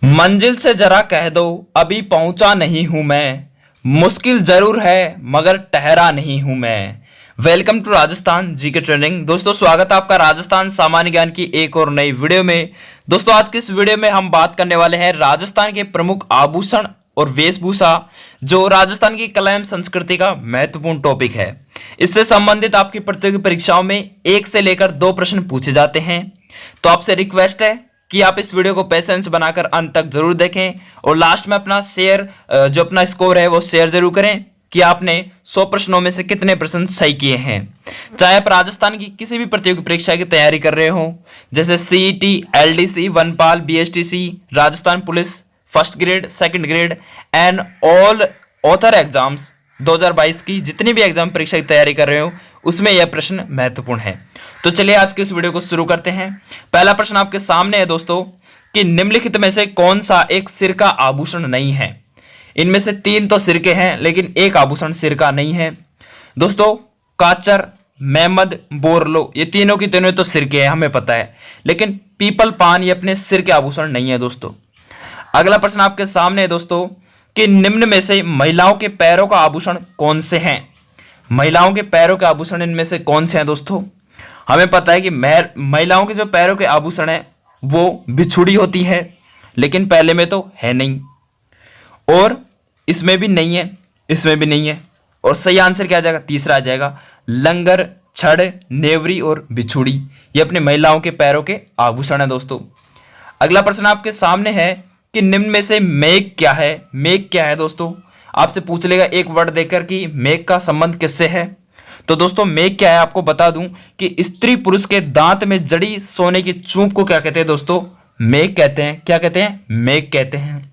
मंजिल से जरा कह दो अभी पहुंचा नहीं हूं मैं। मुश्किल जरूर है मगर ठहरा नहीं हूं मैं। Welcome to Rajasthan GK training. दोस्तों स्वागत है आपका राजस्थान सामान्य ज्ञान की एक और नई वीडियो में। दोस्तों आज की इस वीडियो में हम बात करने वाले हैं राजस्थान के प्रमुख आभूषण और वेशभूषा, जो राजस्थान की कला एवं संस्कृति का महत्वपूर्ण टॉपिक है। इससे संबंधित आपकी प्रतियोगी परीक्षाओं में 1 से लेकर 2 प्रश्न पूछे जाते हैं। तो आपसे रिक्वेस्ट है कि आप इस वीडियो को पेशेंस बनाकर अंत तक जरूर देखें और लास्ट में अपना शेयर, जो अपना स्कोर है वो शेयर जरूर करें कि आपने 100 प्रश्नों में से कितने प्रश्न सही किए हैं। चाहे आप राजस्थान की किसी भी प्रतियोगी परीक्षा की तैयारी कर रहे हो, जैसे सीईटी, एलडीसी, वनपाल, BSTC, Rajasthan police first grade, second grade and all author exams 2022 की जितनी भी एग्जाम परीक्षा की तैयारी कर रहे हो उसमें यह प्रश्न महत्वपूर्ण है। तो चलिए आज के इस वीडियो को शुरू करते हैं। पहला प्रश्न आपके सामने है दोस्तों कि निम्नलिखित में से कौन सा एक सिर का आभूषण नहीं है। इनमें से 3 तो सिर के हैं लेकिन एक आभूषण सिर का नहीं है। दोस्तों काचर, मेहमद, बोरलो, ये तीनों की तीनों तो सिर के हैं, हमें पता है, लेकिन पीपल पान ये अपने सिर के आभूषण नहीं है दोस्तों। अगला प्रश्न आपके सामने है दोस्तों कि निम्न में से महिलाओं के पैरों का आभूषण कौन से हैं। महिलाओं के पैरों के आभूषण इनमें से कौन से हैं दोस्तों। हमें पता है कि महिलाओं के जो पैरों के आभूषण है वो बिछुड़ी होती है, लेकिन पहले में तो है नहीं, और इसमें भी नहीं है, इसमें भी नहीं है, और सही आंसर क्या आ जाएगा, तीसरा आ जाएगा लंगर, छड़, नेवरी और बिछुड़ी, ये अपने महिलाओं के पैरों के आभूषण है दोस्तों। अगला प्रश्न आपके सामने है कि निम्न में से मेघ क्या है। मेघ क्या है दोस्तों, आपसे पूछ लेगा एक वर्ड देकर कि मेघ का संबंध किससे है। तो दोस्तों मेघ क्या है आपको बता दूं कि स्त्री पुरुष के दांत में जड़ी सोने की चूंक को क्या कहते हैं दोस्तों, मेघ कहते हैं। क्या कहते हैं, मेघ कहते हैं।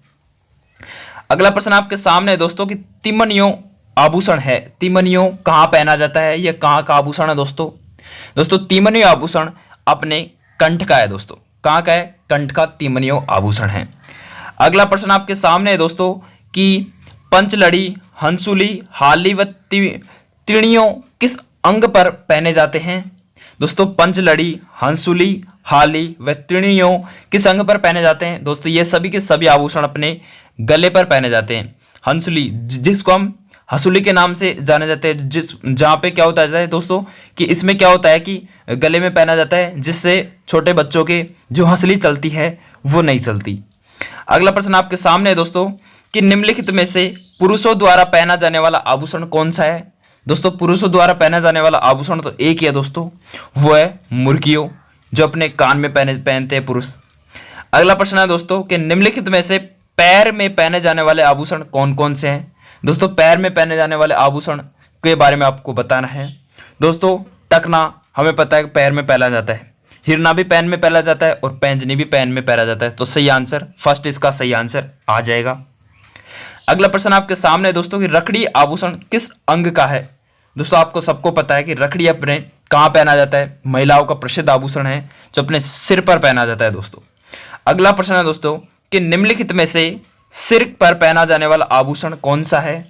अगला प्रश्न आपके सामने है दोस्तों कि तिमनियों आभूषण है। तिमनियों कहां पहना जाता है, यह कहां का आभूषण है दोस्तों। दोस्तों तिमनियों आभूषण अपने कंठ का है दोस्तों। कहां का है, कंठ का तिमनियों आभूषण है। अगला प्रश्न आपके सामने है दोस्तों कि पंचलड़ी, हंसुली, हाली व तिणियों किस अंग पर पहने जाते हैं। दोस्तों पंचलड़ी, हंसुली, हाली व तिणियों किस अंग पर पहने जाते हैं दोस्तों। ये सभी के सभी आभूषण अपने गले पर पहने जाते हैं। हंसुली जिसको हम हंसुली के नाम से जाने जाते हैं, जहाँ पे क्या होता है दोस्तों कि इसमें क्या होता है कि गले में पहना जाता है, जिससे छोटे बच्चों के जो हंसली चलती है वो नहीं चलती। अगला प्रश्न आपके सामने है दोस्तों कि निम्नलिखित में से पुरुषों द्वारा पहना जाने वाला आभूषण कौन सा है। दोस्तों पुरुषों द्वारा पहना जाने वाला आभूषण तो एक ही है दोस्तों, वो है मुर्गियों, जो अपने कान में पहनते हैं पुरुष। अगला प्रश्न है दोस्तों कि निम्नलिखित में से पैर में पहने जाने वाले आभूषण कौन कौन से हैं। दोस्तों पैर में पहने जाने वाले आभूषण के बारे में आपको बताना है। दोस्तों टकना हमें पता है कि पैर में पहना जाता है, हिरना भी पैन में पहना जाता है और पैंजनी भी पैन में पहना जाता है। तो सही आंसर फर्स्ट, इसका सही आंसर आ जाएगा। अगला प्रश्न आपके सामने है दोस्तों कि रखड़ी आभूषण किस अंग का है। दोस्तों आपको सबको पता है कि रखड़ी अपने कहाँ पहना जाता है, महिलाओं का प्रसिद्ध आभूषण है जो अपने सिर पर पहना जाता है दोस्तों। अगला प्रश्न है दोस्तों कि निम्नलिखित में से सिर पर पहना जाने वाला आभूषण कौन सा है।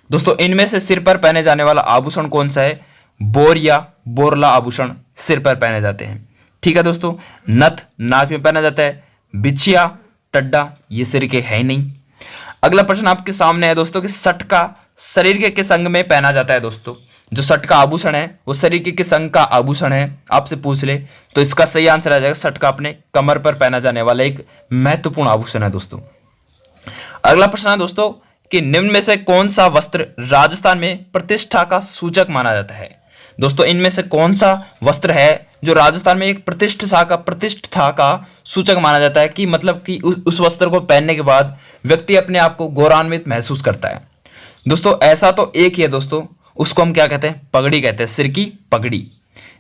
दोस्तों इनमें से सिर पर पहने जाने वाला आभूषण कौन सा है, बोर या बोरला आभूषण सिर पर पहने जाते हैं। ठीक है दोस्तों, नथ नाक में पहना जाता है, बिछिया, टड्डा ये सिर के है ही नहीं। अगला प्रश्न आपके सामने है दोस्तों कि सटका शरीर के किस अंग में पहना जाता है। दोस्तों जो सटका आभूषण है वो शरीर के किस अंग का आभूषण है, आपसे पूछ ले तो इसका सही आंसर आ जाएगा सटका अपने कमर पर पहना जाने वाला एक महत्वपूर्ण आभूषण है दोस्तों। अगला प्रश्न है दोस्तों कि निम्न में से कौन सा वस्त्र राजस्थान में प्रतिष्ठा का सूचक माना जाता है। दोस्तों इनमें से कौन सा वस्त्र है जो राजस्थान में एक प्रतिष्ठा का सूचक माना जाता है, कि मतलब कि उस वस्त्र को पहनने के बाद व्यक्ति अपने आप को गौरवान्वित महसूस करता है। दोस्तों ऐसा तो एक ही है दोस्तों, उसको हम क्या कहते हैं, पगड़ी कहते हैं, सिर की पगड़ी।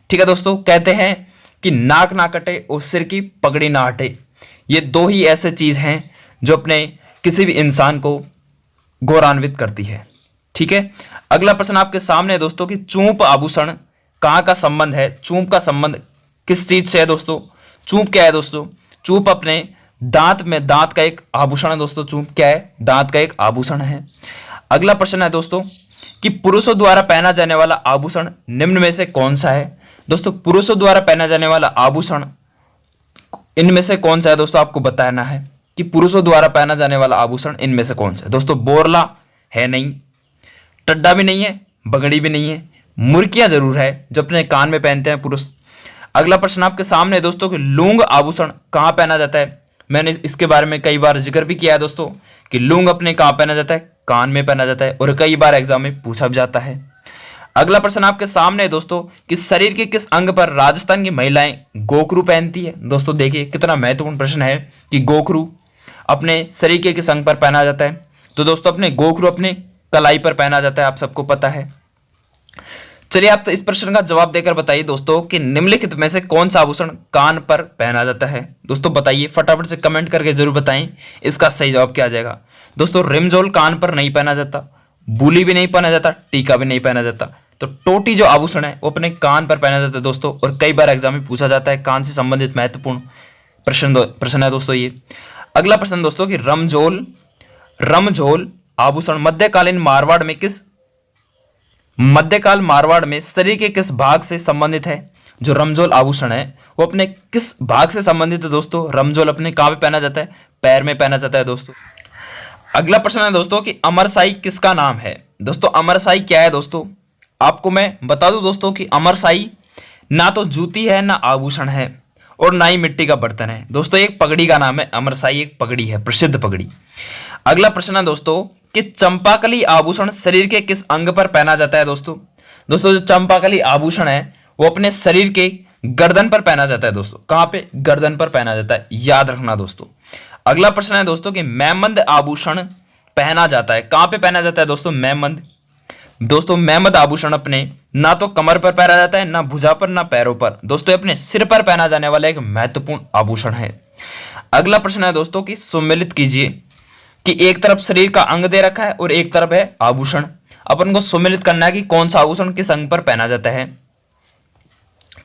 ठीक है दोस्तों, कहते हैं कि नाक ना कटे और सिर की पगड़ी ना हटे, ये 2 ही ऐसे चीज हैं जो अपने किसी भी इंसान को गौरवान्वित करती है। ठीक है, अगला प्रश्न आपके सामने है दोस्तों कि चूंप आभूषण कहाँ का संबंध है। चूंप का संबंध किस चीज से है दोस्तों। चूंप क्या है दोस्तों, चूंप अपने दांत में, दांत का एक आभूषण है दोस्तों। चूंप क्या है, दांत का एक आभूषण है। अगला प्रश्न है दोस्तों कि पुरुषों द्वारा पहना जाने वाला आभूषण निम्न में से कौन सा है। दोस्तों पुरुषों द्वारा पहना जाने वाला आभूषण इनमें से कौन सा है दोस्तों, आपको बताना है। कि पुरुषों द्वारा पहना जाने वाला आभूषण इनमें से कौन सा है? दोस्तों बोरला है नहीं, टड्डा भी नहीं है, बगड़ी भी नहीं है, मुर्कियां जरूर है जो अपने कान में पहनते हैं पुरुष। अगला प्रश्न आपके सामने है दोस्तों कि लूंग आभूषण कहाँ पहना जाता है? मैंने इसके बारे में कई बार जिक्र भी किया है दोस्तों कि लूंग अपने कहाँ पहना जाता है? कान में पहना जाता है, और कई बार एग्जाम में पूछा भी जाता है। अगला प्रश्न आपके सामने है दोस्तों कि शरीर के किस अंग पर राजस्थान की महिलाएं गोखरू पहनती है? दोस्तों देखिए कितना महत्वपूर्ण प्रश्न है कि गोखरू अपने शरीर के किस अंग पर पहना जाता है? तो दोस्तों अपने गोखरू अपने कलाई पर पहना जाता है, आप सबको पता है। चलिए आप तो इस प्रश्न का जवाब देकर बताइए दोस्तों कि निम्नलिखित में से कौन सा आभूषण कान पर पहना जाता है? दोस्तों बताइए, फटाफट से कमेंट करके जरूर बताएं इसका सही जवाब क्या आ जाएगा। दोस्तों रिमझोल कान पर नहीं पहना जाता, बूली भी नहीं पहना जाता, टीका भी नहीं पहना जाता। तो टोटी जो आभूषण है वो अपने कान पर पहना जाता है दोस्तों, और कई बार एग्जाम में पूछा जाता है, कान से संबंधित महत्वपूर्ण प्रश्न है दोस्तों ये। अगला प्रश्न दोस्तों कि रमझोल आभूषण मध्यकाल मारवाड़ में शरीर के किस भाग से संबंधित है? जो रमझोल आभूषण है वो अपने किस भाग से संबंधित है दोस्तों? रमझोल अपने कहां पे पहना जाता है? पैर में पहना जाता है दोस्तों। अगला प्रश्न है दोस्तों कि अमरसाई किसका नाम है? दोस्तों अमरसाई क्या है दोस्तों? आपको मैं बता दूं दोस्तों कि अमरसाई ना तो जूती है, ना आभूषण है, और ना ही मिट्टी का बर्तन है। दोस्तों एक पगड़ी का नाम है अमरसाई, एक पगड़ी है, प्रसिद्ध पगड़ी। अगला प्रश्न है दोस्तों कि चंपाकली आभूषण शरीर के किस अंग पर पहना जाता है दोस्तों? दोस्तों जो चंपाकली आभूषण है वो अपने शरीर के गर्दन पर पहना जाता है दोस्तों। कहां पे? गर्दन पर पहना जाता है, याद रखना दोस्तों। अगला प्रश्न है दोस्तों कि मैमंद आभूषण पहना जाता है, कहां पे पहना जाता है दोस्तों? मैमंद। दोस्तों मैमंद आभूषण अपने ना तो कमर पर पहना जाता है, ना भुजा पर, ना पैरों पर। दोस्तों अपने सिर पर पहना जाने वाला एक महत्वपूर्ण आभूषण है। अगला प्रश्न है दोस्तों कि सुमेलित कीजिए कि एक तरफ शरीर का अंग दे रखा है और एक तरफ है आभूषण। अपन को सुमेलित करना है कि कौन सा आभूषण किस अंग पर पहना जाता है।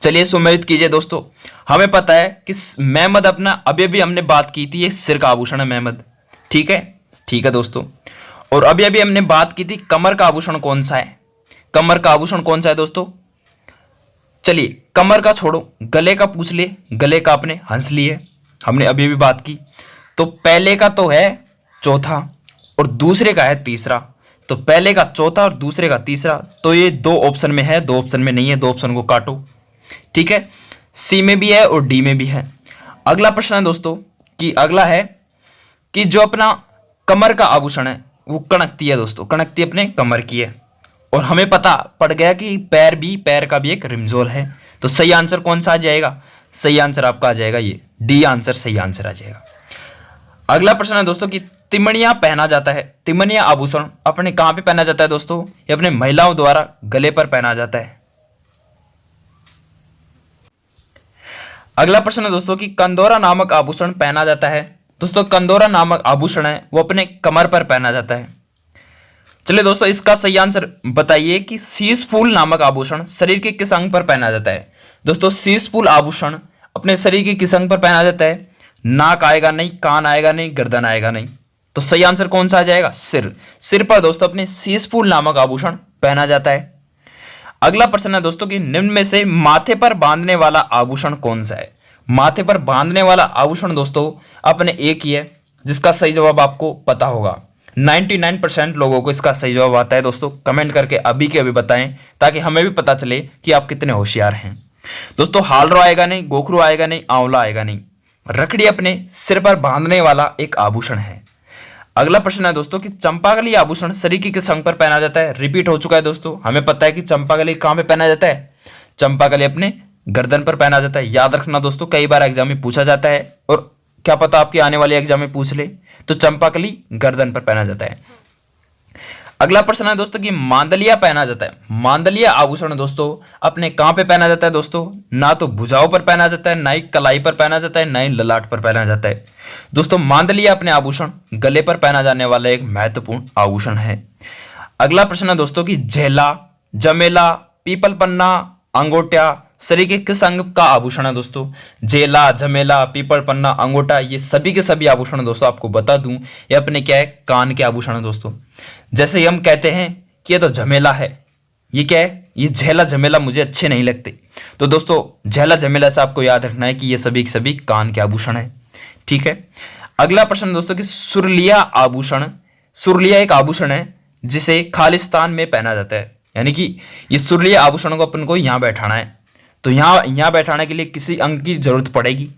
चलिए सुमेलित कीजिए दोस्तों। हमें पता है कि मैमद अपना अभी अभी हमने बात की थी, ये सिर का आभूषण है मैमद, ठीक है दोस्तों। और अभी अभी हमने बात की थी कमर का आभूषण कौन सा है? कमर का आभूषण कौन सा है दोस्तों? चलिए कमर का छोड़ो, गले का पूछ लिए, गले का अपने हंस लिए, हमने अभी भी बात की। तो पहले का तो है चौथा और दूसरे का है तीसरा। तो पहले का चौथा और दूसरे का तीसरा, तो ये दो ऑप्शन में है, दो ऑप्शन में नहीं है, दो ऑप्शन को काटो, ठीक है। सी में भी है और डी में भी है। अगला प्रश्न है दोस्तों कि अगला है कि जो अपना कमर का आभूषण है वो कणकती है दोस्तों, कणकती अपने कमर की है। और हमें पता पड़ गया कि पैर का भी एक रिमझोल है। तो सही आंसर कौन सा आ जाएगा? सही आंसर आपका आ जाएगा ये डी आंसर, सही आंसर आ जाएगा। अगला प्रश्न है दोस्तों कि तिमनिया पहना जाता है, तिमनिया आभूषण अपने कहां पे पहना जाता है दोस्तों? ये अपने महिलाओं द्वारा गले पर पहना जाता है। अगला प्रश्न है दोस्तों कि कंदोरा नामक आभूषण पहना जाता है। दोस्तों कंदोरा नामक आभूषण है वो अपने कमर पर पहना जाता है। चलिए दोस्तों इसका सही आंसर बताइए कि शीश फूल नामक आभूषण शरीर के किस अंग पर पहना जाता है? दोस्तों शीश फूल आभूषण अपने शरीर के किस अंग पर पहना जाता है? नाक आएगा नहीं, कान आएगा नहीं, गर्दन आएगा नहीं। तो सही आंसर कौन सा आ जाएगा? सिर पर दोस्तों अपने शीश फूल नामक आभूषण पहना जाता है। अगला प्रश्न है दोस्तों कि निम्न में से माथे पर बांधने वाला आभूषण कौन सा है? माथे पर बांधने वाला आभूषण दोस्तों अपने एक ही है, जिसका सही जवाब आपको पता होगा। 99% लोगों को इसका सही जवाब आता है दोस्तों। कमेंट करके अभी के अभी बताएं ताकि हमें भी पता चले कि आप कितने होशियार हैं। दोस्तों हालरो आएगा नहीं, गोखरू आएगा नहीं, आंवला आएगा नहीं। रखड़ी अपने सिर पर बांधने वाला एक आभूषण है। अगला प्रश्न है दोस्तों कि चंपाकली आभूषण शरीर के किस अंग पर पहना जाता है? रिपीट हो चुका है दोस्तों। हमें पता है कि चंपाकली कहां पे पहना जाता है? चंपाकली अपने गर्दन पर पहना जाता है। याद रखना दोस्तों, कई बार एग्जाम में पूछा जाता है और क्या पता आपके आने वाले एग्जाम में पूछ ले। तो चंपाकली गर्दन पर पहना जाता है। अगला प्रश्न है दोस्तों कि मांदलिया पहना जाता है। मांदलिया आभूषण दोस्तों अपने कहां पे पहना जाता है दोस्तों? ना तो भुजाओं पर पहना जाता है, ना ही कलाई पर पहना जाता है, ना ही ललाट पर पहना जाता है। दोस्तों मांदलिया अपने आभूषण गले पर पहना जाने वाला एक महत्वपूर्ण आभूषण है। अगला प्रश्न है दोस्तों कि झेला, जमेला, पीपल पन्ना, अंगोटिया शरीर के किस अंग का आभूषण है दोस्तों? झेला, जमेला, पीपल पन्ना, अंगोटा, ये सभी के सभी आभूषण दोस्तों आपको बता दूं ये अपने क्या है? कान के आभूषण है दोस्तों। जैसे हम कहते हैं कि ये तो झमेला है, ये क्या है? ये झेला झमेला मुझे अच्छे नहीं लगते। तो दोस्तों झेला झमेला से आपको याद रखना है कि ये सभी के सभी कान के आभूषण है, ठीक है। अगला प्रश्न दोस्तों कि सुरलिया आभूषण, सुरलिया एक आभूषण है जिसे खालिस्तान में पहना जाता है, यानी कि ये सुरलिया आभूषण को अपन को यहाँ बैठाना है, तो यहाँ बैठाने के लिए किसी अंग की जरूरत पड़ेगी।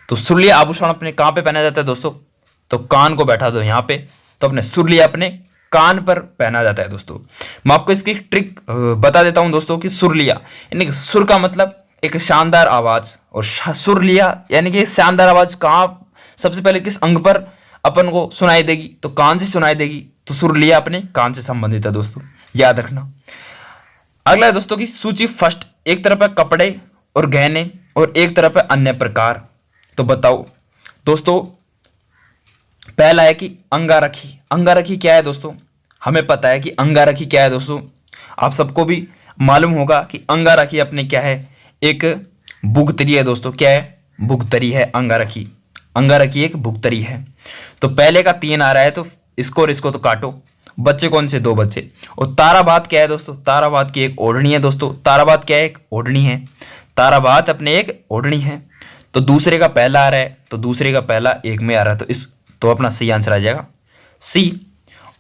तो सुरलिया आभूषण अपने कहाँ पे पहना जाता है दोस्तों, तो कान को बैठा दो यहाँ पे, तो अपने सुरलिया अपने कान पर पहना जाता है दोस्तों। मैं आपको इसकी ट्रिक बता देता हूं दोस्तों कि सुरलिया यानी कि सुर का मतलब एक शानदार आवाज, और सुरलिया यानी कि शानदार आवाज कहाँ सबसे पहले किस अंग पर अपन को सुनाई देगी, तो कान से सुनाई देगी, तो सुरलिया अपने कान से संबंधित है दोस्तों, याद रखना। अगला है दोस्तों की सूची फर्स्ट, एक तरफ है कपड़े और गहने और एक तरफ है अन्य प्रकार। तो बताओ दोस्तों, पहला है कि अंगारखी। अंगारखी क्या है दोस्तों, हमें पता है कि अंगारखी क्या है दोस्तों, आप सबको भी मालूम होगा कि अंगारखी अपने क्या है, एक भुगतरी है दोस्तों। क्या है, भुगतरी है अंगारखी। अंगारखी एक भुगतरी है। तो पहले का 3 आ रहा है, तो इसको और इसको तो काटो। बच्चे कौन से, 2 बच्चे। और ताराबात क्या है दोस्तों, ताराबात की एक ओढ़नी है दोस्तों। ताराबात क्या है, एक ओढ़नी है। ताराबात अपने एक ओढ़नी है। तो दूसरे का पहला आ रहा है, तो दूसरे का पहला एक में आ रहा है, तो अपना सही आंसर आ जाएगा सी।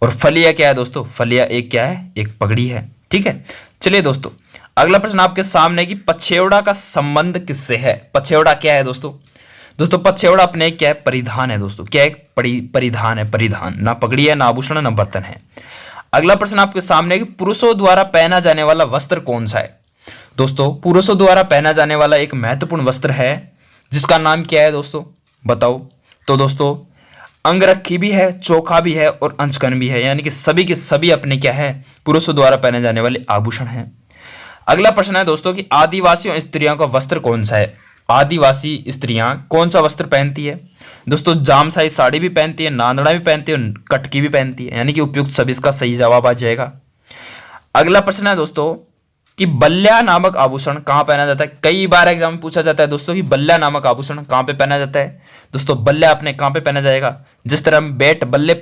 और फलिया क्या है दोस्तों, फलिया एक क्या है, एक पगड़ी है। ठीक है, चलिए दोस्तों अगला प्रश्न आपके सामने कि पछेवड़ा का संबंध किससे है। पछेवड़ा क्या है दोस्तों, दोस्तों पछेवड़ा अपने क्या है, परिधान है दोस्तों। क्या एक परिधान है, परिधान, ना पगड़ी है, ना आभूषण, ना बर्तन है। अगला प्रश्न आपके सामने कि पुरुषों द्वारा पहना जाने वाला वस्त्र कौन सा है। दोस्तों पुरुषों द्वारा पहना जाने वाला एक महत्वपूर्ण वस्त्र है जिसका नाम क्या है दोस्तों, बताओ। तो दोस्तों अंगरखी भी है, चोखा भी है और अंचकन भी है, यानी कि सभी के सभी अपने क्या है, पुरुषों द्वारा पहने जाने वाले आभूषण हैं। अगला प्रश्न है दोस्तों कि आदिवासी स्त्रियों का वस्त्र कौन सा है। आदिवासी स्त्रियां कौन सा वस्त्र पहनती है दोस्तों, जामसाई साड़ी भी पहनती है, नांदड़ा भी पहनती है, कटकी भी पहनती है, यानी कि उपयुक्त सभी इसका सही जवाब आ जाएगा। अगला प्रश्न है दोस्तों कि बल्ल्या नामक आभूषण कहाँ पहना जाता है। कई बार एग्जाम में पूछा जाता है दोस्तों कि बल्ल्या नामक आभूषण कहाँ पे पहना जाता है। दोस्तों बल्ल्या अपने कहाँ पे पहना जाएगा, जिस तरह हम बैट बल्ले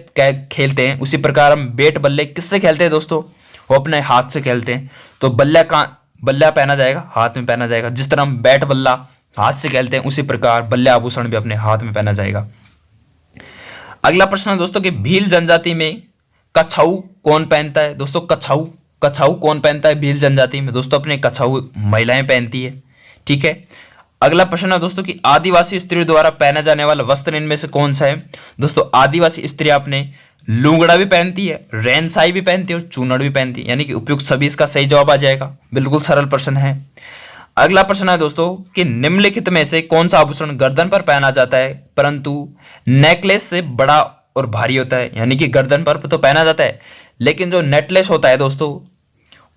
खेलते हैं उसी प्रकार हम बैट बल्ले किससे खेलते हैं दोस्तों, वो अपने हाथ से खेलते हैं। तो बल्ला पहना जाएगा, हाथ में पहना जाएगा। जिस तरह हम बैट बल्ला हाथ से खेलते हैं उसी प्रकार बल्ल्या आभूषण भी अपने हाथ में पहना जाएगा। अगला प्रश्न है दोस्तों कि भील जनजाति में कछाऊ कौन पहनता है। दोस्तों कछाऊ कौन पहनता है भील जनजाति में, दोस्तों अपने कछाऊ महिलाएं पहनती है। ठीक है, अगला प्रश्न है दोस्तों कि आदिवासी स्त्रियों द्वारा पहना जाने वाला वस्त्र इनमें से कौन सा है। दोस्तों आदिवासी स्त्रियां अपने लुंगड़ा भी पहनती है, रेनसाई भी पहनती है और चूनड़ भी पहनती है, यानी कि उपयुक्त सभी इसका सही जवाब आ जाएगा। बिल्कुल सरल प्रश्न है। अगला प्रश्न है दोस्तों कि निम्नलिखित में से कौन सा आभूषण गर्दन पर पहना जाता है परंतु नेकलेस से बड़ा और भारी होता है, यानी कि गर्दन पर तो पहना जाता है लेकिन जो नेकलेस होता है दोस्तों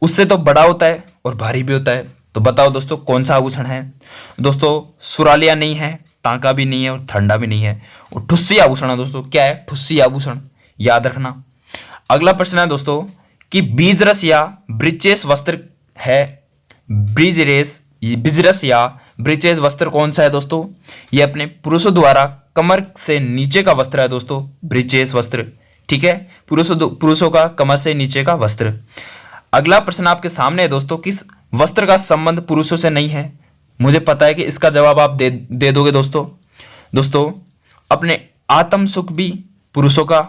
उससे तो बड़ा होता है और भारी भी होता है। तो बताओ दोस्तों कौन सा आभूषण है। दोस्तों सुरालिया नहीं है, टांका भी नहीं है और ठंडा भी नहीं है, और ठुस्सी आभूषण है दोस्तों। क्या है, ठुस्सी आभूषण, याद रखना। अगला प्रश्न है दोस्तों कि बीजरस या ब्रिचेस वस्त्र है। बिजरस या ब्रिचेस वस्त्र कौन सा है दोस्तों, ये अपने पुरुषों द्वारा कमर से नीचे का वस्त्र है दोस्तों, ब्रिचेस वस्त्र। ठीक है, पुरुषों का कमर से नीचे का वस्त्र। अगला प्रश्न आपके सामने है दोस्तों, किस वस्त्र का संबंध पुरुषों से नहीं है। मुझे पता है कि इसका जवाब आप दे दोगे दोस्तों अपने आत्म सुख भी पुरुषों का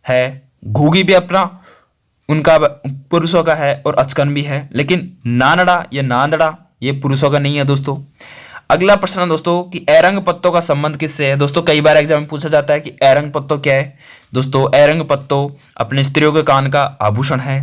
है, घूगी भी अपना उनका पुरुषों का है और अचकन भी है, लेकिन नानड़ा या नांदड़ा ये पुरुषों का नहीं है दोस्तों। अगला प्रश्न दोस्तों कि एरंग पत्तों का संबंध किससे है। दोस्तों कई बार एग्जाम में पूछा जाता है कि एरंग पत्तों क्या है। दोस्तों एरंग पत्तों अपने स्त्रियों के कान का आभूषण है।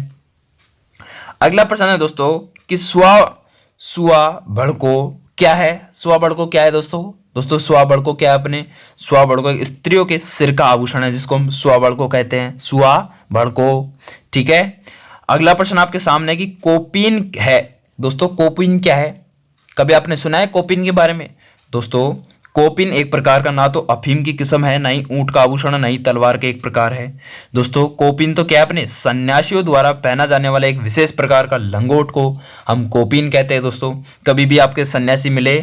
अगला प्रश्न है दोस्तों कि सुआ भड़को क्या है। सुआ भड़को क्या है दोस्तों सुआ भड़को क्या है, अपने सुआ भड़को स्त्रियों के सिर का आभूषण है जिसको हम सुआ भड़को कहते हैं, सुआ भड़को। ठीक है, अगला प्रश्न आपके सामने कि कोपीन है। दोस्तों कोपीन क्या है, कभी आपने सुना है कोपीन के बारे में। दोस्तों कोपीन एक प्रकार का ना तो अफीम की किस्म है, ना ही ऊंट का आभूषण, ना ही तलवार के एक प्रकार है। दोस्तों कोपीन तो क्या, अपने सन्यासियों द्वारा पहना जाने वाला एक विशेष प्रकार का लंगोट को हम कोपीन कहते हैं। दोस्तों कभी भी आपके सन्यासी मिले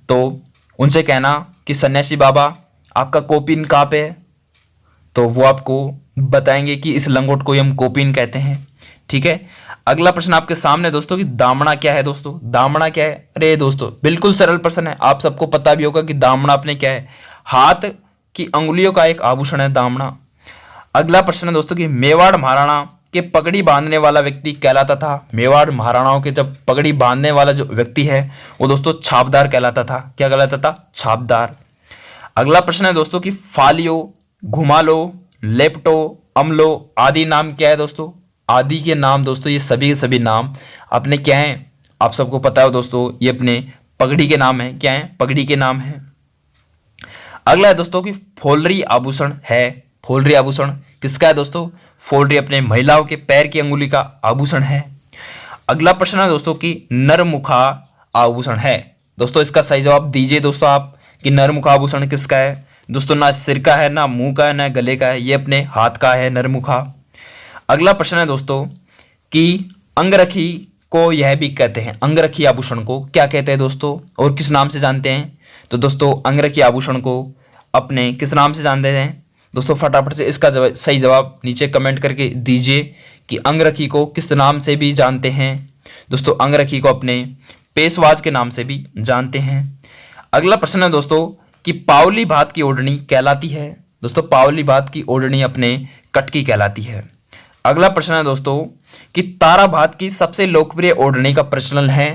तो उनसे कहना कि सन्यासी बाबा आपका कोपीन कहाँ पे है, तो वो आपको बताएंगे कि इस लंगोट को हम कोपीन कहते हैं। ठीक है, अगला प्रश्न आपके सामने दोस्तों कि दामड़ा क्या है। दोस्तों दामड़ा क्या है, अरे दोस्तों बिल्कुल सरल प्रश्न है, आप सबको पता भी होगा कि दामड़ा अपने क्या है, हाथ की अंगुलियों का एक आभूषण है दामना। अगला प्रश्न है दोस्तों कि मेवाड़ महाराणा के पगड़ी बांधने वाला व्यक्ति कहलाता था। मेवाड़ महाराणाओं के जब पगड़ी बांधने वाला जो व्यक्ति है वो दोस्तों छापदार कहलाता था। क्या कहलाता था? छापदार। अगला प्रश्न है दोस्तों कि फालियो, घुमालो, लेप्टो, अमलो आदि नाम क्या है दोस्तों? आदि के नाम दोस्तों ये सभी के सभी नाम अपने क्या हैं? आप सबको पता है दोस्तों, ये अपने पगड़ी के नाम है। क्या है? पगड़ी के नाम है। अगला है दोस्तों कि फोलरी आभूषण है। फोलरी आभूषण किसका है दोस्तों? फोलरी अपने महिलाओं के पैर की अंगुली का आभूषण है। अगला प्रश्न है दोस्तों कि नरमुखा आभूषण है। दोस्तों इसका सही जवाब दीजिए दोस्तों आप कि नरमुखा आभूषण किसका है? दोस्तों ना सिर का है, ना मुंह का है, ना गले का है, ये अपने हाथ का है नरमुखा। अगला प्रश्न है दोस्तों कि अंगरखी को यह भी कहते हैं। अंगरखी आभूषण को क्या कहते हैं दोस्तों और किस नाम से जानते हैं? तो दोस्तों अंगरखी आभूषण को अपने किस नाम से जानते हैं दोस्तों? फटाफट से इसका सही जवाब नीचे कमेंट करके दीजिए कि अंगरखी को किस नाम से भी जानते हैं। दोस्तों अंगरखी को अपने पेशवाज के नाम से भी जानते हैं। अगला प्रश्न है दोस्तों कि पावली भात की ओढ़नी कहलाती है। दोस्तों पावली भात की ओढ़नी अपने कटकी कहलाती है। अगला प्रश्न है दोस्तों कि तारा भात की सबसे लोकप्रिय ओढ़नी का प्रचलन है।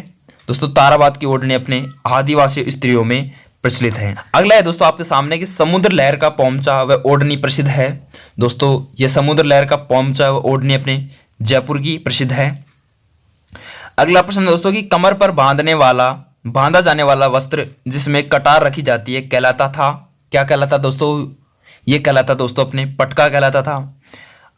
दोस्तों तारा भात की ओढ़नी अपने आदिवासी स्त्रियों में प्रचलित है। अगला है दोस्तों आपके सामने कि समुद्र लहर का पोमचा व ओढ़नी प्रसिद्ध है। दोस्तों ये समुद्र लहर का पोमचा व ओढ़नी अपने जयपुर की प्रसिद्ध है। अगला प्रश्न है दोस्तों कि कमर पर बांधा जाने वाला वस्त्र जिसमें कटार रखी जाती है कहलाता था। क्या कहलाता दोस्तों? ये कहलाता दोस्तों अपने पटका कहलाता था।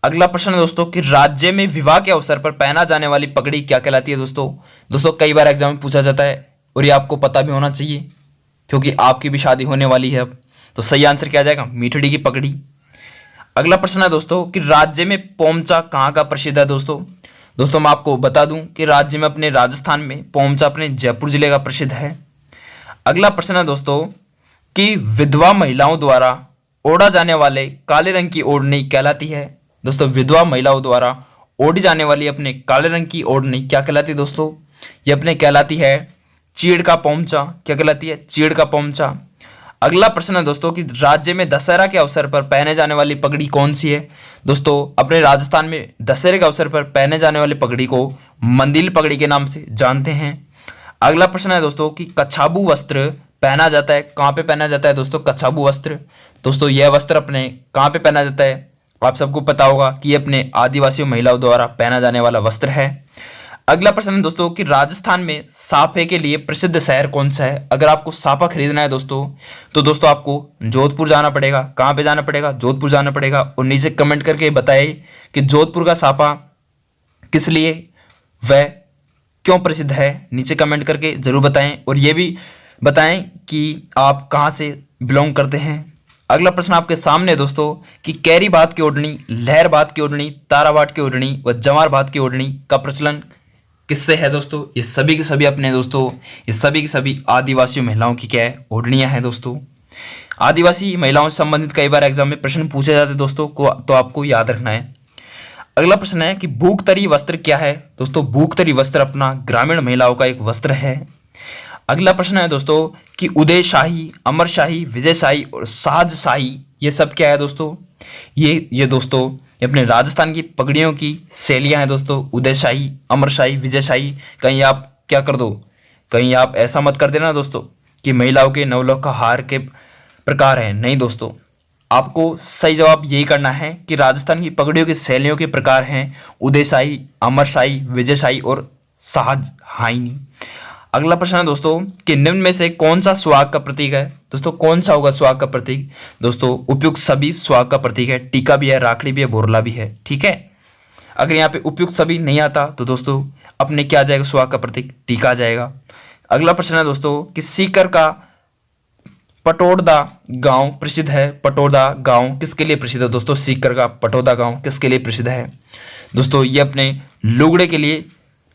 अगला प्रश्न है दोस्तों कि राज्य में विवाह के अवसर पर पहना जाने वाली पगड़ी क्या कहलाती है दोस्तों? दोस्तों कई बार एग्जाम में पूछा जाता है और ये आपको पता भी होना चाहिए क्योंकि आपकी भी शादी होने वाली है अब। तो सही आंसर क्या आ जाएगा? मीठड़ी की पगड़ी। अगला प्रश्न है दोस्तों कि राज्य में पोमचा कहाँ का प्रसिद्ध है दोस्तों? दोस्तों मैं आपको बता दूं कि राज्य में अपने राजस्थान में पोमचा अपने जयपुर जिले का प्रसिद्ध है। अगला प्रश्न है दोस्तों कि विधवा महिलाओं द्वारा ओढ़ा जाने वाले काले रंग की ओढ़नी कहलाती है। दोस्तों विधवा महिलाओं द्वारा ओढ़ी जाने वाली अपने काले रंग की ओढ़नी क्या कहलाती है दोस्तों? ये अपने कहलाती है चीड़ का पोमचा। क्या कहलाती है? चीड़ का पोमचा। अगला प्रश्न है दोस्तों कि राज्य में दशहरा के अवसर पर पहने जाने वाली पगड़ी कौन सी है? दोस्तों अपने राजस्थान में दशहरे के अवसर पर पहने जाने वाली पगड़ी को मंदिल पगड़ी के नाम से जानते हैं। अगला प्रश्न है दोस्तों कि कछाबू वस्त्र पहना जाता है। कहाँ पे पहना जाता है दोस्तों कछाबू वस्त्र? दोस्तों यह वस्त्र अपने कहाँ पे पहना जाता है? आप सबको पता होगा कि ये अपने आदिवासी महिलाओं द्वारा पहना जाने वाला वस्त्र है। अगला प्रश्न है दोस्तों कि राजस्थान में साफे के लिए प्रसिद्ध शहर कौन सा है? अगर आपको साफा खरीदना है दोस्तों तो दोस्तों आपको जोधपुर जाना पड़ेगा। कहाँ पे जाना पड़ेगा? जोधपुर जाना पड़ेगा। और नीचे कमेंट करके बताइए कि जोधपुर का साफा किस लिए वह क्यों प्रसिद्ध है। नीचे कमेंट करके जरूर बताएं और ये भी बताएं कि आप कहाँ से बिलोंग करते हैं। अगला प्रश्न आपके सामने दोस्तों कि कैरी भात की ओढ़नी, लहर भात की ओढ़नी, तारा भात की ओढ़नी व जवार भात की ओढ़नी का प्रचलन किससे है दोस्तों? ये सभी के सभी अपने दोस्तों ये सभी की सभी आदिवासी महिलाओं की क्या है? ओढ़नियां हैं दोस्तों। आदिवासी महिलाओं से संबंधित कई बार एग्जाम में प्रश्न पूछे जाते हैं दोस्तों को, तो आपको याद रखना है। अगला प्रश्न है कि भूखतरी वस्त्र क्या है? दोस्तों भूखतरी वस्त्र अपना ग्रामीण महिलाओं का एक वस्त्र है। अगला प्रश्न है दोस्तों कि उदय शाही, अमर शाही, विजय शाही और साज शाही ये सब क्या है दोस्तों? ये दोस्तों ये अपने राजस्थान की पगड़ियों की शैलियां हैं दोस्तों। उदय शाही, अमर शाही, विजय शाही। कहीं आप क्या कर दो, कहीं आप ऐसा मत कर देना दोस्तों कि महिलाओं के नवलख का हार के प्रकार है। नहीं दोस्तों, आपको सही जवाब यही करना है कि राजस्थान की पगड़ियों की शैलियों के प्रकार हैं उदय शाही, अमर शाही, विजय शाही और शाहजहानी। अगला प्रश्न है दोस्तों कि निम्न में से कौन सा सुहाग का प्रतीक है? दोस्तों कौन सा होगा सुहाग का प्रतीक? दोस्तों उपयुक्त सभी सुहाग का प्रतीक है। टीका भी है, राखड़ी भी है, बोरला भी है। ठीक है, अगर यहाँ पे उपयुक्त सभी नहीं आता तो दोस्तों अपने क्या आ जाएगा सुहाग का प्रतीक? टीका आ जाएगा। अगला प्रश्न है दोस्तों कि सीकर का पटोदा गांव प्रसिद्ध है। पटोदा गांव किसके लिए प्रसिद्ध है दोस्तों? सीकर का पटोदा गांव किसके लिए प्रसिद्ध है? दोस्तों ये अपने लुगड़े के लिए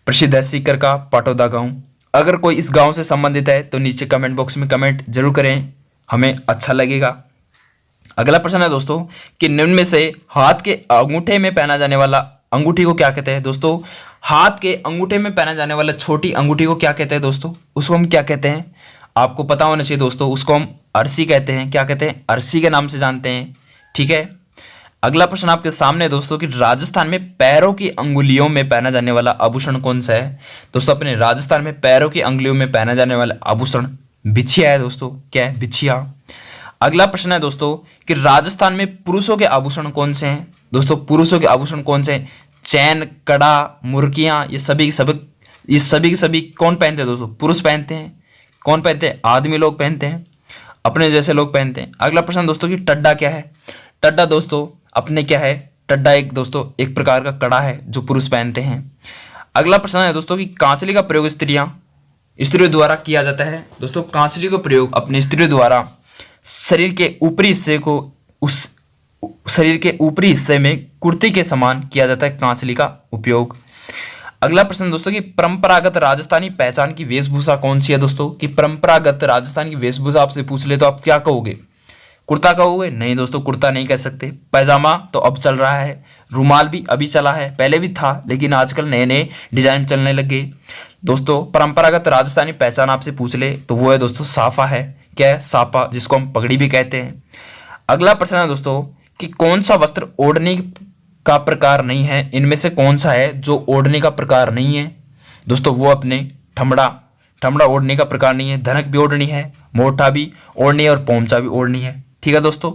प्रसिद्ध है सीकर का पटोदा गांव। अगर कोई इस गांव से संबंधित है तो नीचे कमेंट बॉक्स में कमेंट जरूर करें, हमें अच्छा लगेगा। अगला प्रश्न है दोस्तों कि निम्न में से हाथ के अंगूठे में पहना जाने वाला अंगूठी को क्या कहते हैं? दोस्तों हाथ के अंगूठे में पहना जाने वाला छोटी अंगूठी को क्या कहते हैं दोस्तों? उसको हम क्या कहते हैं? आपको पता होना चाहिए दोस्तों, उसको हम अर्सी कहते हैं। क्या कहते हैं? अर्सी के नाम से जानते हैं। ठीक है। अगला प्रश्न आपके सामने है दोस्तों कि राजस्थान में पैरों की अंगुलियों में पहना जाने वाला आभूषण कौन सा है? दोस्तों अपने राजस्थान में पैरों की अंगुलियों में पहना जाने वाला आभूषण बिछिया है दोस्तों। क्या है? बिछिया। अगला प्रश्न है दोस्तों कि राजस्थान में पुरुषों के आभूषण कौन से हैं? दोस्तों पुरुषों के आभूषण कौन से हैं? चैन, कड़ा, मुर्कियां, ये सभी के सभी कौन पहनते हैं दोस्तों? पुरुष पहनते हैं। कौन पहनते हैं? आदमी लोग पहनते हैं, अपने जैसे लोग पहनते हैं। अगला प्रश्न दोस्तों कि टड्डा क्या है? टड्डा दोस्तों अपने क्या है? टड्डा एक प्रकार का कड़ा है जो पुरुष पहनते हैं। अगला प्रश्न है दोस्तों कि कांचली का प्रयोग स्त्रियों द्वारा किया जाता है। दोस्तों कांचली का प्रयोग अपनी स्त्रियों द्वारा शरीर के ऊपरी हिस्से में कुर्ती के समान किया जाता है कांचली का उपयोग। अगला प्रश्न दोस्तों कि परंपरागत राजस्थानी पहचान की वेशभूषा कौन सी है? दोस्तों कि परंपरागत राजस्थान की वेशभूषा आपसे पूछ ले तो आप क्या कहोगे? कुर्ता कहोगे? नहीं दोस्तों, कुर्ता नहीं कह सकते। पैजामा तो अब चल रहा है, रुमाल भी अभी चला है, पहले भी था लेकिन आजकल नए नए डिजाइन चलने लगे। दोस्तों परंपरागत राजस्थानी पहचान आपसे पूछ ले तो वो है दोस्तों साफा है। क्या है? साफा, जिसको हम पगड़ी भी कहते हैं। अगला प्रश्न है दोस्तों कि कौन सा वस्त्र ओढ़ने का प्रकार नहीं है? इनमें से कौन सा है जो ओढ़ने का प्रकार नहीं है? दोस्तों वो अपने ठमड़ा ओढ़ने का प्रकार नहीं है। धनक भी ओढ़नी है, मोटा भी ओढ़नी है और पोंचा भी ओढ़नी है। ठीक है दोस्तों,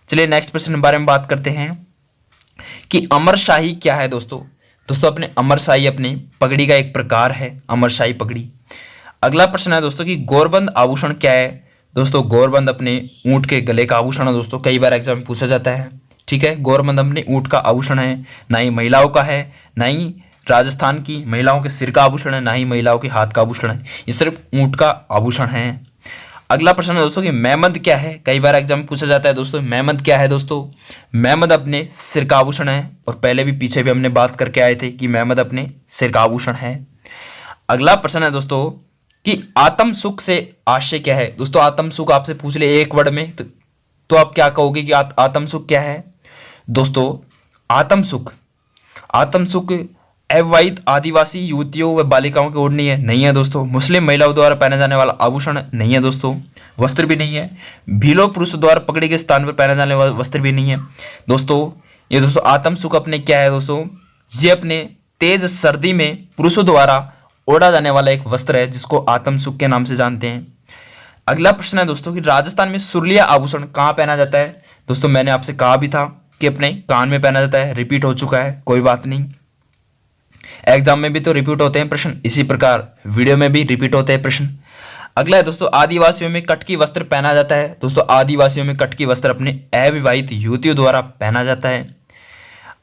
चलिए नेक्स्ट प्रश्न के बारे में बात करते हैं कि अमरशाही क्या है दोस्तों? दोस्तों अपने अमरशाही अपने पगड़ी का एक प्रकार है, अमरशाही पगड़ी। अगला प्रश्न है दोस्तों कि गौरबंद आभूषण क्या है? दोस्तों गौरबंद अपने ऊंट के गले का आभूषण है दोस्तों, कई बार एग्जाम में पूछा जाता है। ठीक है, गौरबंद अपने ऊंट का आभूषण है, ना ही महिलाओं का है, ना ही राजस्थान की महिलाओं के सिर का आभूषण है, ना ही महिलाओं के हाथ का आभूषण है, ये सिर्फ ऊंट का आभूषण है। अगला प्रश्न है दोस्तों कि मेहमद क्या है? कई बार एग्जाम में पूछा जाता है दोस्तों, मेहमद क्या है? दोस्तों मेहमद अपने सिर का आभूषण है, और पहले भी पीछे भी हमने बात करके आए थे कि मेहमद अपने सिर का आभूषण है। अगला प्रश्न है दोस्तों कि आत्म सुख से आशय क्या है? दोस्तों आत्म सुख आपसे पूछ ले एक वर्ड में तो आप क्या कहोगे कि आत्म सुख क्या है? दोस्तों आत्म सुख अविवाहित आदिवासी युवतियों व बालिकाओं की ओढ़नी है? नहीं है दोस्तों। मुस्लिम महिलाओं द्वारा पहने जाने वाला आभूषण नहीं है दोस्तों, वस्त्र भी नहीं है। भीलो पुरुष द्वारा पगड़ी के स्थान पर पहने जाने वाला वस्त्र भी नहीं है दोस्तों। ये दोस्तों आत्म सुख अपने क्या है दोस्तों? ये अपने तेज सर्दी में पुरुषों द्वारा ओढ़ा जाने वाला एक वस्त्र है जिसको आत्म सुख के नाम से जानते हैं। अगला प्रश्न है दोस्तों कि राजस्थान में सुरलिया आभूषण कहाँ पहना जाता है? दोस्तों मैंने आपसे कहा भी था कि अपने कान में पहना जाता है, रिपीट हो चुका है, कोई बात नहीं। एग्जाम में भी तो रिपीट होते हैं प्रश्न, इसी प्रकार वीडियो में भी रिपीट होते हैं प्रश्न। अगला है दोस्तों आदिवासियों में कटकी वस्त्र पहना जाता है। दोस्तों आदिवासियों में कटकी वस्त्र अपने अविवाहित युवतियों द्वारा पहना जाता है।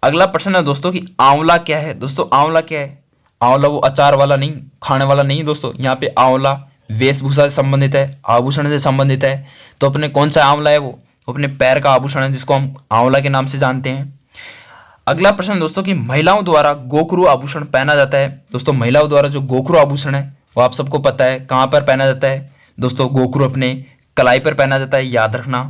अगला प्रश्न है दोस्तों कि आंवला क्या है? दोस्तों आंवला क्या है? आंवला वो अचार वाला नहीं, खाने वाला नहीं दोस्तों। यहाँ पे आंवला वेशभूषा से संबंधित है, आभूषण से संबंधित है। तो अपने कौन सा आंवला है? वो अपने पैर का आभूषण है जिसको हम आंवला के नाम से जानते हैं। अगला प्रश्न दोस्तों कि महिलाओं द्वारा गोखरू आभूषण पहना जाता है। दोस्तों महिलाओं द्वारा जो गोखरू आभूषण है वो आप सबको पता है कहाँ पर पहना जाता है? दोस्तों गोखरू अपने कलाई पर पहना जाता है, याद रखना।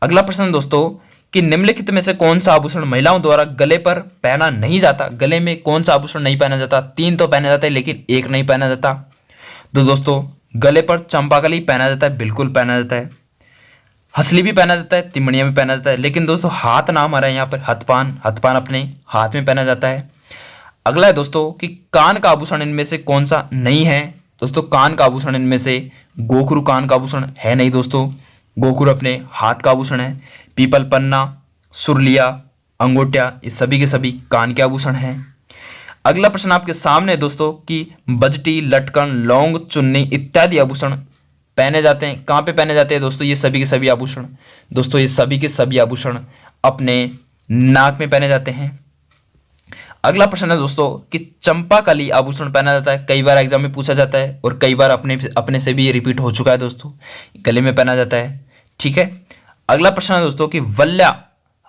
अगला प्रश्न दोस्तों कि निम्नलिखित में से कौन सा आभूषण महिलाओं द्वारा गले पर पहना नहीं जाता? गले में कौन सा आभूषण नहीं पहना जाता? 3 तो पहना जाता है लेकिन एक नहीं पहना जाता। तो दोस्तों गले पर चंपाकली पहना जाता है, बिल्कुल पहना जाता है। हसली भी पहना जाता है, तिमड़िया भी पहना जाता है, लेकिन दोस्तों हाथ ना हमारा यहाँ पर हथपान अपने हाथ में पहना जाता है। अगला है दोस्तों कि कान का आभूषण इनमें से कौन सा नहीं है? दोस्तों कान का आभूषण इनमें से गोखरू कान का आभूषण है नहीं दोस्तों। गोखरू अपने हाथ का आभूषण है। पीपल पन्ना, सुरलिया, अंगूठिया, ये सभी के सभी कान के आभूषण हैं। अगला प्रश्न आपके सामने है दोस्तों कि बजटी, लटकन, लौंग, चुन्नी इत्यादि आभूषण पहने जाते हैं, कहाँ पे पहने जाते हैं दोस्तों? ये सभी के सभी आभूषण, दोस्तों ये सभी के सभी आभूषण अपने नाक में पहने जाते हैं। अगला प्रश्न है दोस्तों कि चंपाकली आभूषण पहना जाता है, कई बार एग्जाम में पूछा जाता है और कई बार अपने से भी ये रिपीट हो चुका है दोस्तों, गले में पहना जाता है। ठीक है, अगला प्रश्न है दोस्तों कि वल्या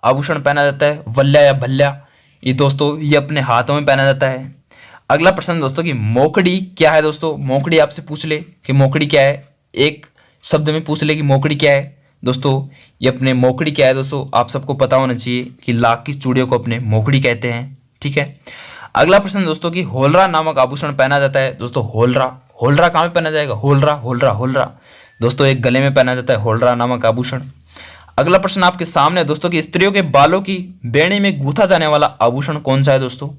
आभूषण पहना जाता है, वल्या या भल्या, ये दोस्तों ये अपने हाथों में पहना जाता है। अगला प्रश्न दोस्तों कि मोकड़ी क्या है? दोस्तों मोकड़ी आपसे पूछ ले कि मोकड़ी क्या है, एक शब्द में पूछ ले कि मोकड़ी क्या है। दोस्तों ये अपने मोकड़ी क्या है दोस्तों, आप सबको पता होना चाहिए कि लाख की चूड़ियों को अपने मोकड़ी कहते हैं। ठीक है, अगला प्रश्न दोस्तों कि होलरा नामक आभूषण पहना जाता है। दोस्तों होलरा कहाँ पे पहना जाएगा? होलरा दोस्तों एक गले में पहना जाता है होल्डरा नामक आभूषण। अगला प्रश्न आपके सामने है दोस्तों कि स्त्रियों के बालों की बेड़ी में गूंथा जाने वाला आभूषण कौन सा है दोस्तों।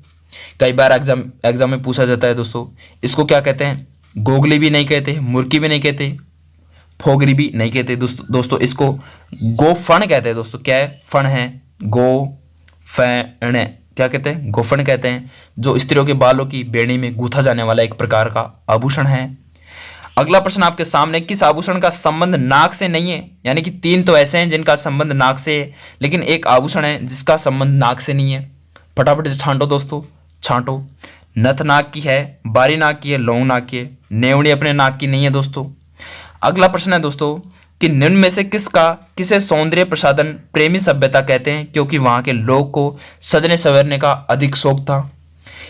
कई बार एग्जाम में पूछा जाता है दोस्तों। इसको क्या कहते हैं? गोगली भी नहीं कहते, मुर्की भी नहीं कहते, फोगरी भी नहीं कहते दोस्तों इसको गोफण कहते हैं दोस्तों। क्या है? फण है, गो फण, क्या कहते हैं? गोफण कहते हैं, जो स्त्रियों के बालों की बेड़ी में गूंथा जाने वाला एक प्रकार का आभूषण है। अगला प्रश्न आपके सामने, किस आभूषण का संबंध नाक से नहीं है? यानी कि 3 तो ऐसे हैं जिनका संबंध नाक से है, लेकिन एक आभूषण है जिसका संबंध नाक से नहीं है। फटाफट से छांटो दोस्तों, छांटो। नथ नाक की है, बारी नाक की है, लौंग नाक की है, नेवड़ी अपने नाक की नहीं है दोस्तों। अगला प्रश्न है दोस्तों कि निम्न में से किसे सौंदर्य प्रसाधन प्रेमी सभ्यता कहते हैं, क्योंकि वहां के लोग को सजने संवरने का अधिक शौक था।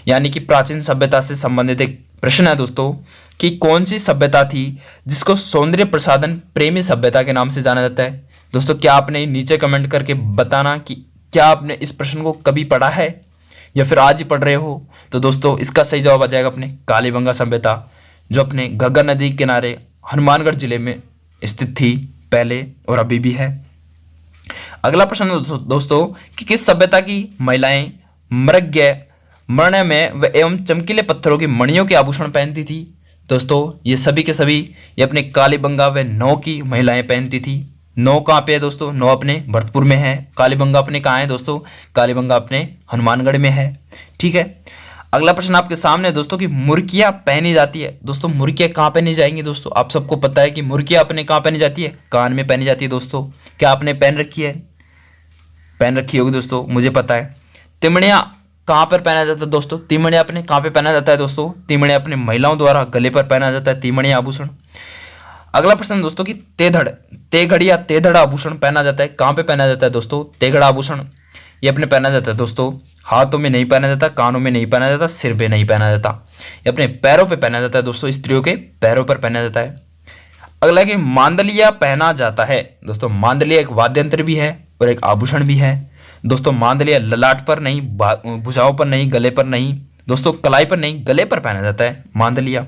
यानी कि प्राचीन सभ्यता से संबंधित एक प्रश्न है दोस्तों कि कौन सी सभ्यता थी जिसको सौंदर्य प्रसाधन प्रेमी सभ्यता के नाम से जाना जाता है। दोस्तों क्या आपने नीचे कमेंट करके बताना कि क्या आपने इस प्रश्न को कभी पढ़ा है या फिर आज ही पढ़ रहे हो। तो दोस्तों इसका सही जवाब आ जाएगा अपने कालीबंगा सभ्यता, जो अपने घग्गर नदी के किनारे हनुमानगढ़ जिले में स्थित थी पहले और अभी भी है। अगला प्रश्न दोस्तों कि किस सभ्यता की महिलाएं मृण्मय में व एवं चमकीले पत्थरों की मणियों के आभूषण पहनती थी। दोस्तों ये सभी के सभी ये अपने कालीबंगा व नौ की महिलाएं पहनती थी। नौ कहाँ पे है दोस्तों? नौ अपने भरतपुर में है। कालीबंगा अपने कहाँ है दोस्तों? कालीबंगा अपने हनुमानगढ़ में है। ठीक है। अगला प्रश्न आपके सामने है दोस्तों कि मुर्कियां पहनी जाती है। दोस्तों मुर्कियां कहाँ पहनी जाएंगी दोस्तों? आप सबको पता है कि मुर्कियां अपने कहाँ पहनी जाती है? कान में पहनी जाती है दोस्तों। क्या आपने पहन रखी है? पहन रखी होगी दोस्तों, मुझे पता है। तिमड़िया कहाँ पर पहना जाता है दोस्तों? तिमड़िया अपने कहाँ पे पहना जाता है दोस्तों? तिमड़िया अपने महिलाओं द्वारा गले पर पहना जाता है तिमड़िया आभूषण। अगला प्रश्न दोस्तों कि तेघड़ या तेधड़ आभूषण पहना जाता है। कहाँ पे पहना जाता है दोस्तों? तेघड़ आभूषण ये अपने पहना जाता है दोस्तों, हाथों में नहीं पहना जाता, कानों में नहीं पहना जाता, सिर पे नहीं पहना जाता। ये अपने पैरों पे पहना जाता है दोस्तों, स्त्रियों के पैरों पर पहना जाता है। अगला है कि मांदलिया पहना जाता है। दोस्तों मांदलिया एक वाद्य यंत्र भी है और एक आभूषण भी है। दोस्तों मांदलिया ललाट पर नहीं, भुजाओं पर नहीं, गले पर नहीं, दोस्तों कलाई पर नहीं, गले पर पहना जाता है मांदलिया।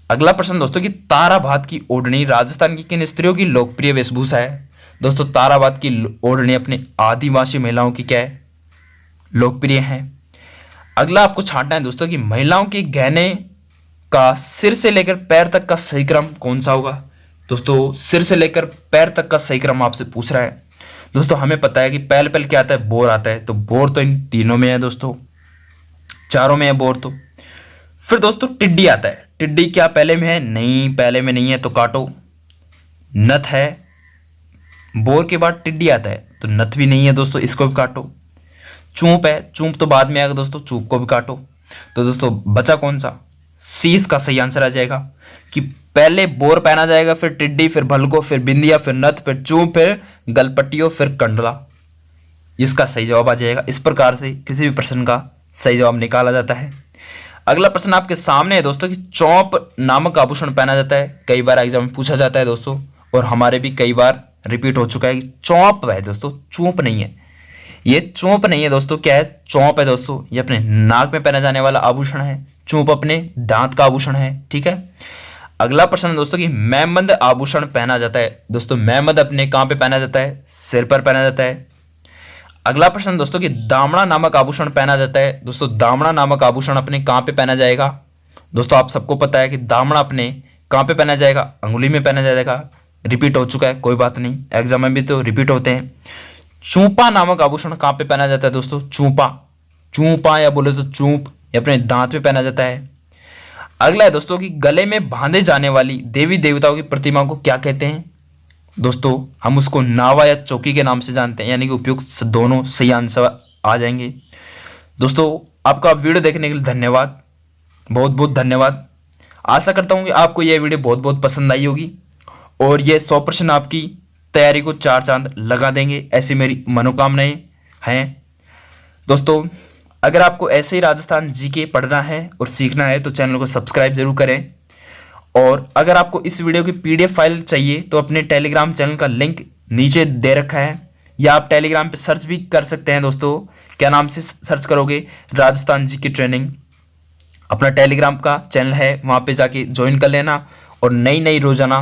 अगला प्रश्न दोस्तों कि ताराभात की ओढ़नी राजस्थान की किन स्त्रियों की लोकप्रिय वेशभूषा है। दोस्तों ताराभात की ओढ़नी अपने आदिवासी महिलाओं की क्या है? लोकप्रिय है। अगला आपको छांटना है दोस्तों कि महिलाओं के गहने का सिर से लेकर पैर तक का सही क्रम कौन सा होगा। दोस्तों सिर से लेकर पैर तक का सही क्रम आपसे पूछ रहा है। दोस्तों हमें पता है कि पहले क्या आता है? बोर आता है। तो बोर तो इन तीनों में है दोस्तों, चारों में है बोर। तो फिर दोस्तों टिड्डी आता है। टिड्डी क्या पहले में है? नहीं, पहले में नहीं है, तो काटो। नथ है, बोर के बाद टिड्डी आता है, तो नथ भी नहीं है दोस्तों, इसको भी काटो। चूंप है, चूंप तो बाद में आएगा दोस्तों, चूंप को भी काटो। तो दोस्तों बचा कौन सा? सी इसका सही आंसर आ जाएगा कि पहले बोर पहना जाएगा, फिर टिड्डी, फिर भलको, फिर बिंदिया, फिर नथ, फिर चूंप, फिर गलपट्टियों, फिर कंडला। इसका सही जवाब आ जाएगा। इस प्रकार से किसी भी प्रश्न का सही जवाब निकाला जाता है। अगला प्रश्न आपके सामने है दोस्तों कि चौंप नामक आभूषण पहना जाता है। कई बार एग्जाम में पूछा जाता है दोस्तों, और हमारे भी कई बार रिपीट हो चुका है कि चौंप है दोस्तों, चूंप नहीं है। ये चौंप नहीं है दोस्तों, क्या है? चौंप है दोस्तों। ये अपने नाक में पहना जाने वाला आभूषण है। चूंप अपने दांत का आभूषण है। ठीक है। अगला प्रश्न है दोस्तों कि मैमंद आभूषण पहना जाता है। दोस्तों मैमंद अपने कहां पे पहना जाता है? सिर पर पहना जाता है। अगला प्रश्न दोस्तों कि दामड़ा नामक आभूषण पहना जाता है। दोस्तों दामड़ा नामक आभूषण अपने कहां पे पहना जाएगा? दोस्तों आप सबको पता है कि दामड़ा अपने कहां पे पहना जाएगा? अंगुली में पहना जाएगा। रिपीट हो चुका है, कोई बात नहीं, एग्जाम में भी तो रिपीट होते हैं। चूंपा नामक आभूषण कहां पे पहना जाता है दोस्तों? चूंपा, चूंपा या बोले तो चूंप, ये अपने दांत में पहना जाता है। अगला है दोस्तों कि गले में बांधे जाने वाली देवी देवताओं की प्रतिमा को क्या कहते हैं? दोस्तों हम उसको नावा या चौकी के नाम से जानते हैं, यानी कि उपयुक्त दोनों सही आंसर आ जाएंगे। दोस्तों आपका वीडियो देखने के लिए धन्यवाद, बहुत बहुत धन्यवाद। आशा करता हूँ कि आपको यह वीडियो बहुत बहुत पसंद आई होगी और ये 100% आपकी तैयारी को 4 चांद लगा देंगे, ऐसी मेरी मनोकामनाएं हैं। दोस्तों अगर आपको ऐसे ही राजस्थान जीके पढ़ना है और सीखना है तो चैनल को सब्सक्राइब जरूर करें। और अगर आपको इस वीडियो की पीडीएफ फाइल चाहिए तो अपने टेलीग्राम चैनल का लिंक नीचे दे रखा है, या आप टेलीग्राम पे सर्च भी कर सकते हैं। दोस्तों क्या नाम से सर्च करोगे? Rajasthan GK training. अपना टेलीग्राम का चैनल है, वहाँ पे जाके ज्वाइन कर लेना और नई नई रोजाना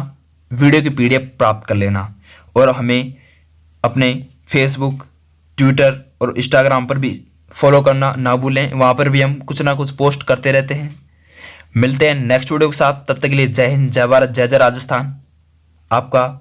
वीडियो की पीडीएफ प्राप्त कर लेना। और हमें अपने फेसबुक, ट्विटर और इंस्टाग्राम पर भी फॉलो करना ना भूलें, वहाँ पर भी हम कुछ ना कुछ पोस्ट करते रहते हैं। मिलते हैं नेक्स्ट वीडियो के साथ, तब तक के लिए जय हिंद, जय भारत, जय जय राजस्थान। आपका